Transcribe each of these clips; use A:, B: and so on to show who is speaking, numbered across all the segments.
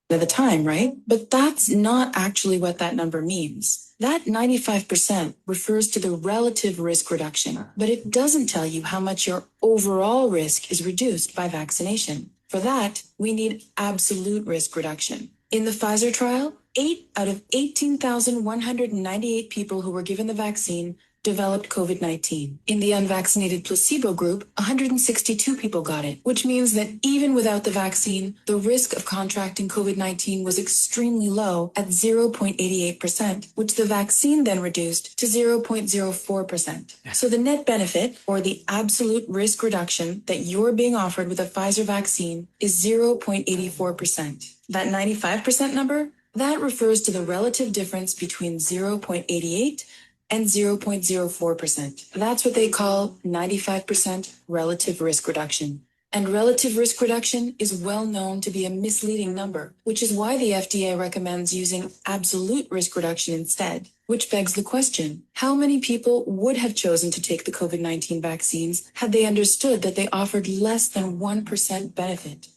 A: at the time, right? But that's not actually what that number means. That 95% refers to the relative risk reduction, but it doesn't tell you how much your overall risk is reduced by vaccination. For that, we need absolute risk reduction. In the Pfizer trial, 8 out of 18,198 people who were given the vaccine developed COVID-19. In the unvaccinated placebo group, 162 people got it, which means that even without the vaccine, the risk of contracting COVID-19 was extremely low at 0.88%, which the vaccine then reduced to 0.04%. So the net benefit, or the absolute risk reduction that you're being offered with a Pfizer vaccine, is 0.84%. That 95% number, that refers to the relative difference between 0.88 and 0.04%. That's what they call 95% relative risk reduction. And relative risk reduction is well known to be a misleading number, which is why the FDA recommends using absolute risk reduction instead. Which begs the question, how many people would have chosen to take the COVID-19 vaccines had they understood that they offered less than 1% benefit?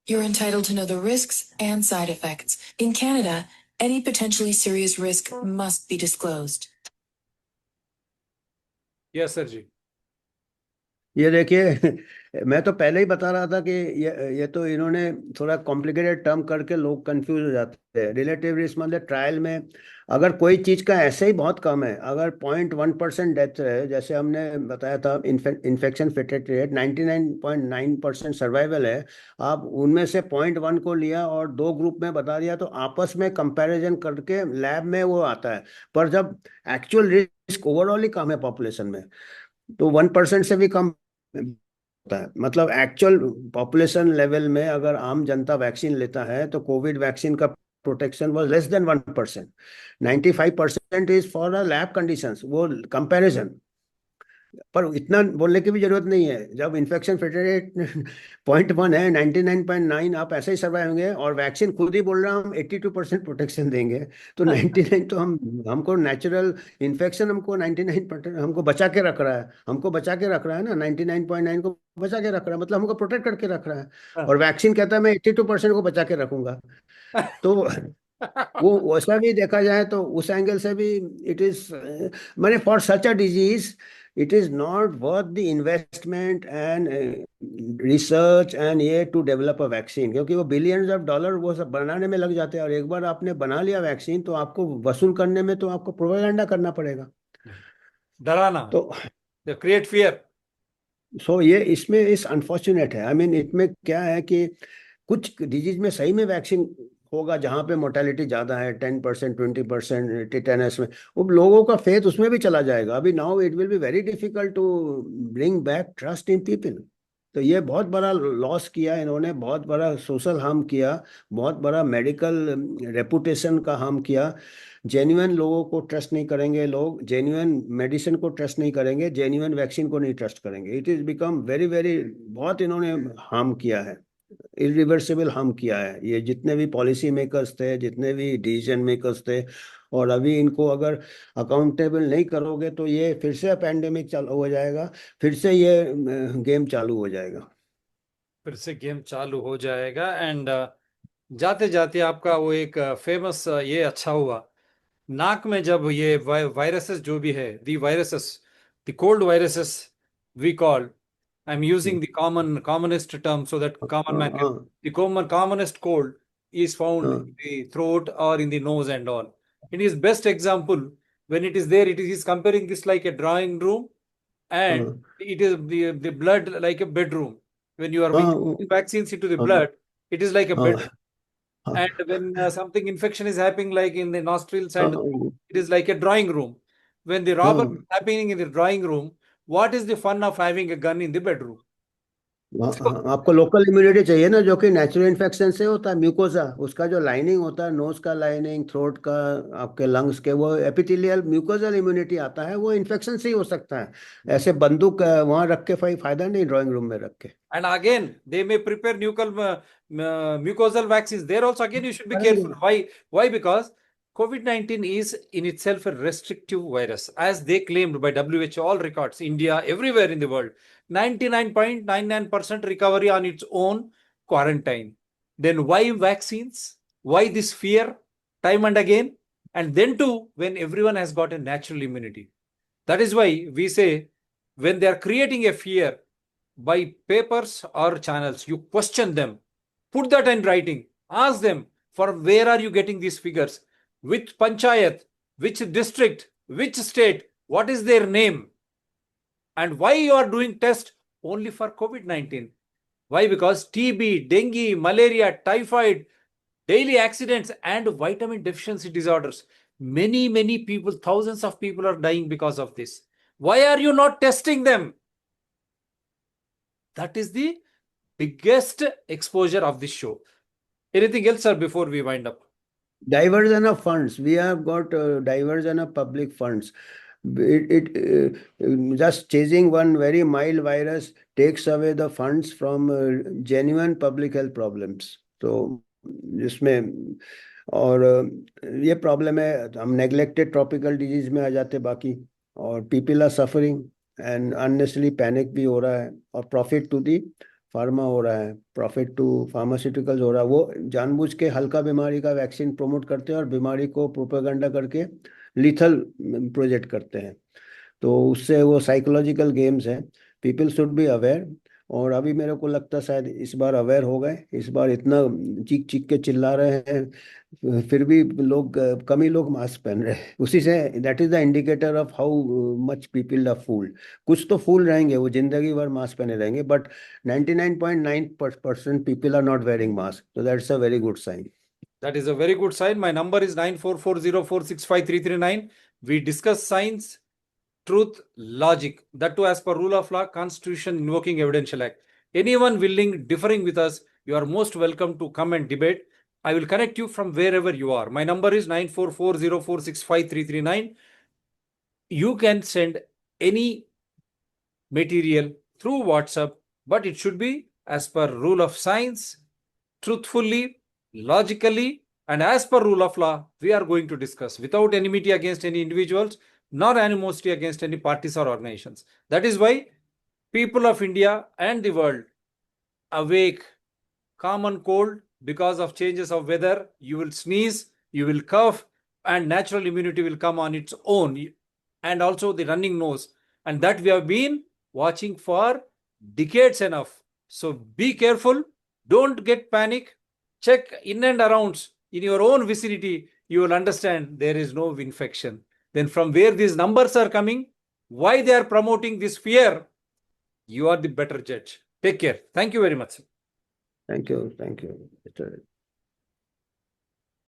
A: You're entitled to know the risks and side effects. In Canada, any potentially serious risk must be disclosed.
B: Yes sir ji.
C: ये देखिए मैं तो पहले ही बता रहा था कि ये तो इन्होंने थोड़ा कॉम्प्लिकेटेड टर्म करके लोग कंफ्यूज हो जाते हैं। रिलेटिव रिस्क मतलब ट्रायल में अगर कोई चीज़ का ऐसे ही बहुत कम है, अगर 0.1% डेथ है, जैसे हमने बताया था इन्फेक्शन फेटेलिटी रेट 99.9% सर्वाइवल है, आप उनमें से 0.1 को लिया और दो ग्रुप में बता दिया तो आपस में कंपैरिजन करके लैब में वो आता है। पर जब एक्चुअल रिस्क ओवरऑल ही कम है पॉपुलेशन में तो 1% से भी कम होता है। मतलब एक्चुअल पॉपुलेशन लेवल में अगर आम जनता वैक्सीन लेता है तो कोविड वैक्सीन का protection was less than 1%। 95% is for a lab conditions, वो कंपैरिजन। पर इतना बोलने की भी जरूरत नहीं है, जब इन्फेक्शन फेटेलिटी रेट 0.1 है, 99.9 आप ऐसे ही सर्वाइव होंगे और वैक्सीन खुद ही बोल रहा हूँ 82% प्रोटेक्शन देंगे तो 99 तो हमको नेचुरल इन्फेक्शन हमको 99% हमको बचा के रख रहा है, हमको बचा के रख रहा है ना, 99.9 को बचा के रख रहा है, मतलब हमको प्रोटेक्ट करके रख रहा है। और वैक्सीन कहता है मैं 82% को बचा के रखूंगा। तो वो वैसा भी देखा जाए तो उस एंगल से भी इट इज मैंने for such a disease it is not worth the investment and research and ये to develop a vaccine, क्योंकि वो billions of dollar वो सब बनाने में लग जाते हैं और एक बार आपने बना लिया वैक्सीन तो आपको वसूल करने में तो आपको प्रोपेगेंडा करना पड़ेगा,
B: डराना,
C: तो
B: क्रिएट फियर।
C: सो ये इसमें इस अनफॉर्चुनेट है। आई मीन इसमें क्या है कि कुछ डिजीज में सही में वैक्सीन होगा जहां पे मोर्टेलिटी ज्यादा है 10% 20% टिटेनस में, वो लोगों का फेथ उसमें भी चला जाएगा। अभी now it will be very difficult to bring back trust in people. तो ये बहुत बड़ा लॉस किया इन्होंने, बहुत बड़ा सोशल हार्म किया, बहुत बड़ा मेडिकल रेपुटेशन का हार्म किया। जेन्युइन लोगों को ट्रस्ट नहीं करेंगे, लोग जेन्युइन मेडिसिन को ट्रस्ट नहीं करेंगे, जेन्युइन वैक्सीन को नहीं ट्रस्ट करेंगे। It is become very very, बहुत इन्होंने हार्म किया है, इरिवर्सिबल हार्म किया है। ये जितने भी पॉलिसी मेकर्स थे, जितने भी डिसीजन मेकर्स थे, और अभी इनको अगर अकाउंटेबल नहीं करोगे तो ये फिर से पेंडेमिक चालू हो जाएगा, फिर से ये गेम चालू हो जाएगा,
B: फिर से गेम चालू हो जाएगा। एंड जाते जाते आपका वो एक फेमस ये अच्छा हुआ, नाक में जब ये वायरसेस जो भी है, the viruses, the cold viruses we call, I am using the commonest term so that common man can,
C: हाँ
B: the commonest cold is found in
C: हाँ
B: the throat or in the nose and all. It is best example when it is there, it is comparing this like a drawing room, and
C: हाँ
B: it is the blood like a bedroom. When you are
C: हाँ
B: injecting vaccines into the
C: हाँ
B: blood, it is like a
C: हाँ
B: bedroom.
C: हाँ
B: And when something infection is happening like in the nostrils and
C: हाँ
B: it is like a drawing room. When the robber is
C: हाँ
B: happening in the drawing room, what is the fun of having a gun in the bedroom?
C: हाँ
B: So,
C: हाँ, आपको local immunity चाहिए ना, जो कि natural infection से होता है। म्यूकोजा, उसका जो लाइनिंग होता है, नोज का लाइनिंग, थ्रोट का, आपके लंग्स के, वो एपिथेलियल म्यूकोजल इम्यूनिटी आता है, वो इन्फेक्शन से ही हो सकता है। ऐसे बंदूक वहां रख के फायदा नहीं, ड्राइंग रूम में रख के।
B: and again, they may prepare mucosal vaccines. There also, again, you should be careful. Why? Why? Because COVID-19 is in itself a restrictive virus, as they claimed by WHO, all records, India, everywhere in the world, 99.99% recovery on its own quarantine. then why vaccines? Why this fear? Time and again. And then too, when everyone has got a natural immunity. That is why we say, when they are creating a fear by papers or channels, you question them, put that in writing, ask them, for where are you getting these figures? Which panchayat, which district, which state, what is their name? And why you are doing test only for COVID-19? Why? Because TB, dengue, malaria, typhoid, daily accidents and vitamin deficiency disorders. Many people, thousands of people are dying because of this. Why are you not testing them? That is the biggest exposure of this show. Anything else, sir, before we wind up?
C: Diversion of funds. We have got diversion of public funds. Just chasing one very mild virus takes away the funds from genuine public health problems. तो जिसमें और ये problem है, हम neglected tropical disease में आ जाते बाकी, और people are suffering and unnecessary panic भी हो रहा है, और प्रॉफिट टू दी फार्मा हो रहा है, प्रॉफिट टू फार्मास्यूटिकल्स हो रहा है। वो जानबूझ के हल्का बीमारी का वैक्सीन प्रोमोट करते हैं और बीमारी को प्रोपेगेंडा करके लीथल प्रोजेक्ट करते हैं। तो उससे वो साइकोलॉजिकल गेम्स हैं। पीपल शुड बी अवेयर, और अभी मेरे को लगता शायद इस बार अवेयर हो गए। इस बार इतना चीख चीख के चिल्ला रहे हैं, फिर भी लोग कम ही लोग मास्क पहन रहे हैं। उसी से that is the indicator of how much people are fooled. कुछ तो फूल रहेंगे, वो जिंदगी भर मास्क पहने रहेंगे, but 99.9% people are not wearing mask, so that's a very good sign.
B: That is a very good sign. My number is 9440465339. We discuss science, truth, logic. That too as per rule of law, Constitution, invoking Evidential Act. Anyone willing, differing with us, you are most welcome to come and debate. I will connect you from wherever you are. My number is 9440465339. You can send any material through WhatsApp, but it should be as per rule of science, truthfully, logically, and as per rule of law. We are going to discuss without enmity against any individuals, nor animosity against any parties or organizations. That is why people of India and the world awake, common cold because of changes of weather. You will sneeze, you will cough, and natural immunity will come on its own, and also the running nose, and that we have been watching for decades enough. So be careful, don't get panic, check in and around in your own vicinity. You will understand there is no infection. Then from where these numbers are coming, why they are promoting this fear, you are the better judge. Take care. Thank you very much.
C: Thank you, Mr.